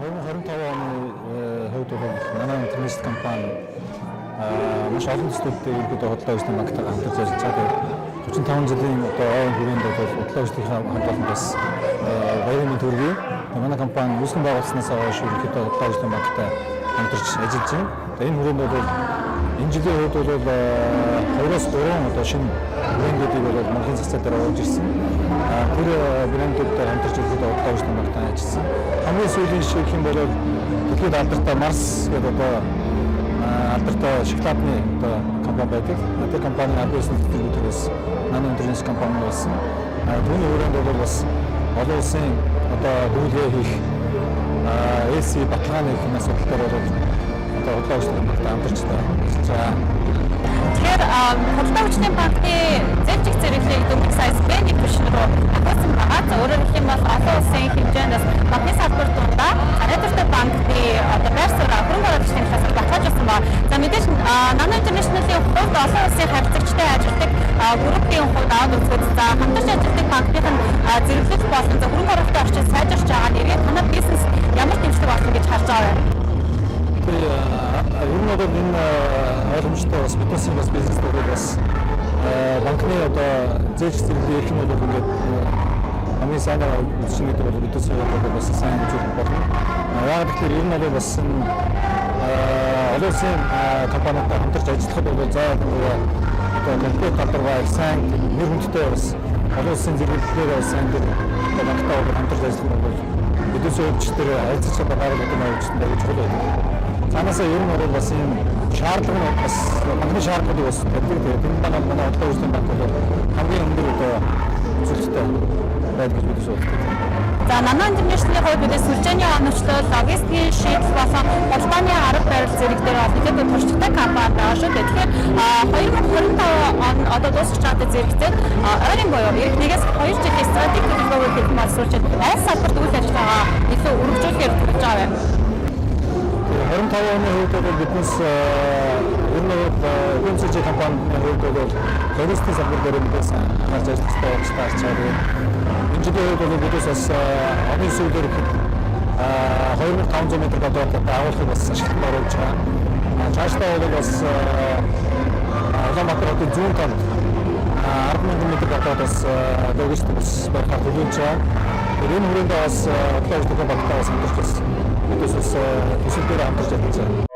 2025 оны хувьд бол манай интернэшнл компани маш олон төслүүдтэй ерөнхийдөө бодлоо ажлын банктайгаа хамтарч ажиллаж байгаа. 35 жилийн одоо ойн хүрээнд бол бодлоо ажлын хамт олон бас баярын төргий. Манай компани үүсгэн байгуулснаас хойш ерөнхийдөө бодлоо ажлын банктай хамтарч ажиллаж байна. Энэ хүрээнд бол энэ жилийн хувьд бол 2-3 одоо шинэ брэндүүдийг бол Монголын зах зээл дээр оруулж ирсэн. Тэр брэндүүдтэй хамтарч ерөнхийдөө бодлоо ажлын банктай ажилласан. Хамгийн сүүлийн жишээ гэх юм бол дэлхийд алдартай Марс гэдэг одоо алдартай шоколадны одоо компани байдаг. Тэр компани Абисэн төлөвлөрөөс нано интернэшнл компани болсон. Түүний хүрээнд бол бас олон улсын одоо бүлгээ хийх ЭС баталгааны их асуудал дээр бол одоо бодлоо ажлын банктай хамтарч байгаа. Тэгэхээр бодлоо ажлын банкны зэвжиг зэрэглээг дөнгөж сая Бэник түвшинрүү хавьсан байгаа. За өөрөөр хэлэх юм бол олон улсын хэмжээндээс банкны салбар дундаа найдвартай банкны одоо байр суурь хөрөнгө оруулалтын талаас баталгаажсан байна. За мэдээж нано интернэшнлийн хувьд олон улсын харилцагчтай ажилладаг группийн хувьд аваад үзвэл за хамтарч ажилладаг банкны зэрэглэж болсон за хөрөнгө оруулалтын орчинд сайжирч байгаа нэрээ танай бизнес ямар дэмжлэг болсон гэж харж байгаа вэ? Ер нь бол энэ ойлгомжтой бас биднээс бас бизнесдээ бас банкны одоо зээл зэрэглэлийн эрх нь бол ингээд хамгийн сайн үсчин гэдэг бол биднээс бас сайн үзүүлэх болно. Яг тэгэхээр ер нь бол бас олон улсын компаниудтай хамтарч ажиллахад бол заавал одоо компьютер талбараа сайн нэр хүндтэй бас олон улсын зэрэглэлээр сайн тэр банктай хамтарч ажиллах нь бол биднээс өвчтөр харилцаж байгаа байгууллагын өвчтөнд гэж чухал байдаг. Цаанаасаа ер нь бол бас ийм шаардлага нь бас банкны шаардлагыг бас тавьдаг. Тэгээд энэ манай бодлоо ажлын банк бол хамгийн өндөр одоо үзүүлэлттэй байдаг гэж бид боддог. За нано интернэшнлийн хувьд бид сүлжээний оновчлол, логистикийн шийдэл болон холбооны арга барил зэрэг дээр олонний туршлагатай компани байгаа шүү. Тэгэхээр 2025 он одоо дуусах чадвар зэрэгцээд ойрын буюу эх нэгээс 2 жилийн стратеги төлөвлөгөө хийх боловсруулж аль салбарт үйл ажиллагаа илүү өргөжүүлэхээр төлөвлөж байгаа юм. 25 оны хувьд бол биднес ер нь FMCG компанийн хувьд бол логистикийн салбар дээр мэдээс анхаарч ажиллах хэрэгтэй болж таарч байгаа. Энэ жилийн хувьд бол биднес бас оны сүүлээр 2500 м квадрат агуулгыг бас ашиглан оруулж байгаа. Цаашдаа бол бас Улаанбаатар хотын зүүн талд 10,000 м квадратаас логистик бас барихаар төлөвлөж байгаа. Энэ хүрээндээ бас бодлоо ажлын банктай хамтарч биднес бас төсөл дээр хамтарч ажиллаж байгаа.